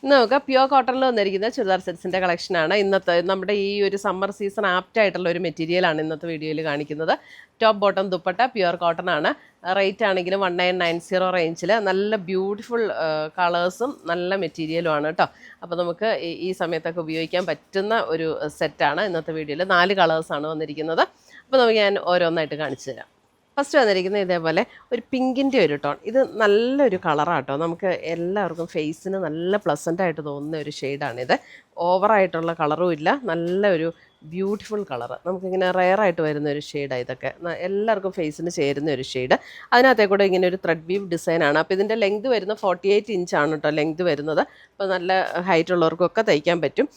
ഇന്ന് നമുക്ക് പ്യുവർ കോട്ടണിൽ വന്നിരിക്കുന്ന ചുരിദാർ സെറ്റ്സിൻ്റെ കളക്ഷനാണ് ഇന്നത്തെ നമ്മുടെ ഈ ഒരു സമ്മർ സീസൺ ആപ്റ്റ് ആയിട്ടുള്ള ഒരു മെറ്റീരിയലാണ് ഇന്നത്തെ വീഡിയോയിൽ കാണിക്കുന്നത്. Top bottom dupatta pure cotton ആണ്. റേറ്റ് ആണെങ്കിലും 1990 റേഞ്ചിൽ നല്ല ബ്യൂട്ടിഫുൾ കളേഴ്സും നല്ല മെറ്റീരിയലും ആണ് കേട്ടോ. അപ്പോൾ നമുക്ക് ഈ സമയത്തൊക്കെ ഉപയോഗിക്കാൻ പറ്റുന്ന ഒരു സെറ്റാണ് ഇന്നത്തെ വീഡിയോയിൽ. 4 കളേഴ്സാണ് വന്നിരിക്കുന്നത്. അപ്പോൾ നമുക്ക് ഞാൻ ഓരോന്നായിട്ട് കാണിച്ചു തരാം. ഫസ്റ്റ് വന്നിരിക്കുന്നത് ഇതേപോലെ ഒരു പിങ്കിൻ്റെ ഒരു ടോൺ. ഇത് നല്ലൊരു കളറാട്ടോ. നമുക്ക് എല്ലാവർക്കും ഫേസിന് നല്ല പ്ലസൻ്റായിട്ട് തോന്നുന്ന ഒരു ഷെയ്ഡാണിത്. ഓവറായിട്ടുള്ള കളറും ഇല്ല, നല്ല ഒരു ബ്യൂട്ടിഫുൾ കളറ്. നമുക്കിങ്ങനെ റെയറായിട്ട് വരുന്ന ഒരു ഷെയ്ഡാണ് ഇതൊക്കെ. എല്ലാവർക്കും ഫേസിന് ചേരുന്ന ഒരു ഷെയ്ഡ്. അതിനകത്തേ കൂടെ ഇങ്ങനെ ഒരു ത്രെഡ് വീവ് ഡിസൈനാണ്. അപ്പോൾ ഇതിൻ്റെ ലെങ്ത് വരുന്ന 48 ഇഞ്ചാണ് കേട്ടോ ലെങ്ത് വരുന്നത്. അപ്പോൾ നല്ല ഹൈറ്റ് ഉള്ളവർക്കൊക്കെ തയ്ക്കാൻ പറ്റും.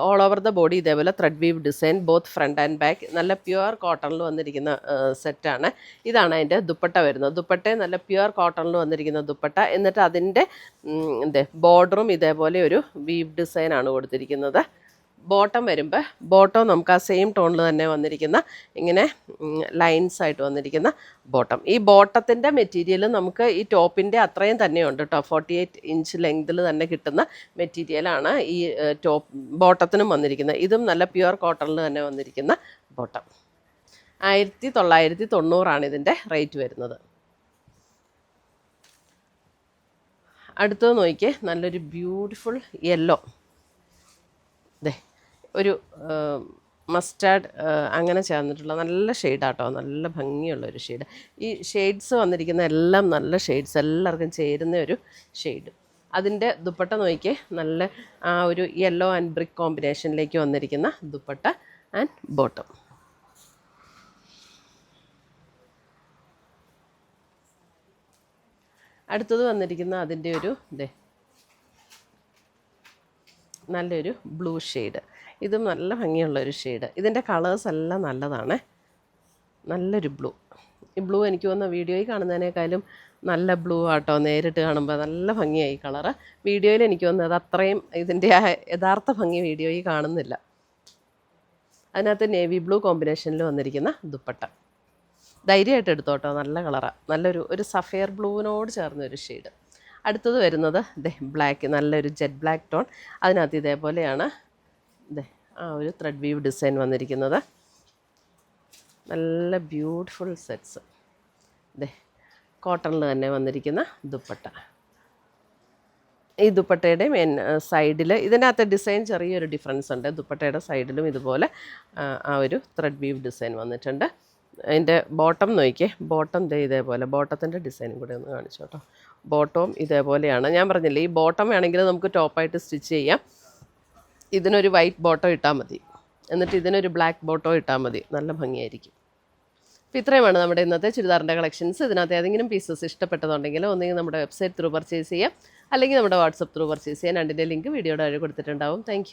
ഓൾ ഓവർ ദ ബോഡി ഇതേപോലെ thread weave design, both front and back. നല്ല പ്യുവർ കോട്ടണിൽ വന്നിരിക്കുന്ന സെറ്റാണ്. ഇതാണ് അതിൻ്റെ ദുപ്പട്ട വരുന്നത്. ദുപ്പട്ട നല്ല പ്യുവർ കോട്ടണിൽ വന്നിരിക്കുന്ന ദുപ്പട്ട. എന്നിട്ട് അതിൻ്റെ ബോർഡറും ഇതേപോലെ ഒരു വീവ് ഡിസൈനാണ് കൊടുത്തിരിക്കുന്നത്. ബോട്ടം വരുമ്പോൾ ബോട്ടം നമുക്ക് ആ സെയിം ടോണിൽ തന്നെ വന്നിരിക്കുന്ന ഇങ്ങനെ ലൈൻസ് ആയിട്ട് വന്നിരിക്കുന്ന ബോട്ടം. ഈ ബോട്ടത്തിൻ്റെ മെറ്റീരിയൽ നമുക്ക് ഈ ടോപ്പിൻ്റെ അത്രയും തന്നെയുണ്ട് കേട്ടോ. 48 ഇഞ്ച് ലെങ്തിൽ തന്നെ കിട്ടുന്ന മെറ്റീരിയലാണ് ഈ ടോപ്പ് ബോട്ടത്തിനും വന്നിരിക്കുന്നത്. ഇതും നല്ല പ്യുവർ കോട്ടണിൽ തന്നെ വന്നിരിക്കുന്ന ബോട്ടം. 1990 ഇതിൻ്റെ റേറ്റ് വരുന്നത്. അടുത്തത് നോക്കിയേ, നല്ലൊരു ബ്യൂട്ടിഫുൾ യെല്ലോ. ഒരു മസ്റ്റാർഡ് അങ്ങനെ ചേർന്നിട്ടുള്ള നല്ല ഷെയ്ഡാട്ടോ. നല്ല ഭംഗിയുള്ളൊരു ഷെയ്ഡ്. ഈ ഷെയ്ഡ്സ് വന്നിരിക്കുന്ന എല്ലാം നല്ല ഷെയ്ഡ്സ്, എല്ലാവർക്കും ചേരുന്ന ഒരു ഷെയ്ഡ്. അതിൻ്റെ ദുപ്പട്ട നോക്കിയേ, നല്ല ആ ഒരു യെല്ലോ ആൻഡ് ബ്രിക്ക് കോമ്പിനേഷനിലേക്ക് വന്നിരിക്കുന്ന ദുപ്പട്ട ആൻഡ് ബോട്ടം. അടുത്തത് വന്നിരിക്കുന്ന അതിൻ്റെ ഒരു നല്ലൊരു ബ്ലൂ ഷെയ്ഡ്. ഇതും നല്ല ഭംഗിയുള്ളൊരു ഷെയ്ഡ്. ഇതിൻ്റെ കളേഴ്സ് എല്ലാം നല്ലതാണ്. നല്ലൊരു ബ്ലൂ. ഈ ബ്ലൂ എനിക്ക് തോന്നുന്ന വീഡിയോയിൽ കാണുന്നതിനേക്കാളും നല്ല ബ്ലൂ ആട്ടോ. നേരിട്ട് കാണുമ്പോൾ നല്ല ഭംഗിയായി കളറ്. വീഡിയോയിൽ എനിക്ക് തോന്നുന്നത് അത്രയും ഇതിൻ്റെ ആ യഥാർത്ഥ ഭംഗി വീഡിയോയിൽ കാണുന്നില്ല. അതിനകത്ത് നേവി ബ്ലൂ കോമ്പിനേഷനിൽ വന്നിരിക്കുന്ന ദുപ്പട്ട. ധൈര്യമായിട്ട് എടുത്തോട്ടോ, നല്ല കളറാണ്. നല്ലൊരു സഫയർ ബ്ലൂവിനോട് ചേർന്നൊരു ഷെയ്ഡ്. അടുത്തത് വരുന്നത് ബ്ലാക്ക്, നല്ലൊരു ജെറ്റ് ബ്ലാക്ക് ടോൺ. അതിനകത്ത് ഇതേപോലെയാണ് ആ ഒരു ത്രെഡ് വീവ് ഡിസൈൻ വന്നിരിക്കുന്നത്. നല്ല ബ്യൂട്ടിഫുൾ സെറ്റ്സ്. കോട്ടണിൽ തന്നെ വന്നിരിക്കുന്ന ദുപ്പട്ട. ഈ ദുപ്പട്ടയുടെ സൈഡിൽ ഇതിനകത്ത് ഡിസൈൻ ചെറിയൊരു ഡിഫറൻസ് ഉണ്ട്. ദുപ്പട്ടയുടെ സൈഡിലും ഇതുപോലെ ആ ഒരു ത്രെഡ് വീവ് ഡിസൈൻ വന്നിട്ടുണ്ട്. അതിൻ്റെ ബോട്ടം നോക്കിയേ, ബോട്ടം ഇതേപോലെ. ബോട്ടത്തിൻ്റെ ഡിസൈനും കൂടെ ഒന്ന് കാണിച്ചു കേട്ടോ. ബോട്ടവും ഇതേപോലെയാണ്. ഞാൻ പറഞ്ഞില്ലേ, ഈ ബോട്ടം വേണമെങ്കിൽ നമുക്ക് ടോപ്പായിട്ട് സ്റ്റിച്ച് ചെയ്യാം. ഇതിനൊരു വൈറ്റ് ബോട്ടം ഇട്ടാൽ മതി, എന്നിട്ട് ഇതിനൊരു ബ്ലാക്ക് ബോട്ടം ഇട്ടാൽ മതി. നല്ല ഭംഗിയായിരിക്കും. അപ്പോൾ ഇത്രയുമാണ് നമ്മുടെ ഇന്നത്തെ ചുരിദാറിൻ്റെ കളക്ഷൻസ്. ഇതിനകത്ത് ഏതെങ്കിലും പീസസ് ഇഷ്ടപ്പെട്ടതുണ്ടെങ്കിൽ ഒന്നെങ്കിൽ നമ്മുടെ വെബ്സൈറ്റ് ത്രൂ പർച്ചേസ് ചെയ്യാം, അല്ലെങ്കിൽ നമ്മുടെ വാട്സപ്പ് ത്രൂ പർച്ചേസ് ചെയ്യാം. രണ്ടിൻ്റെ ലിങ്ക് വീഡിയോയുടെ താഴെ കൊടുത്തിട്ടുണ്ടാവും. താങ്ക്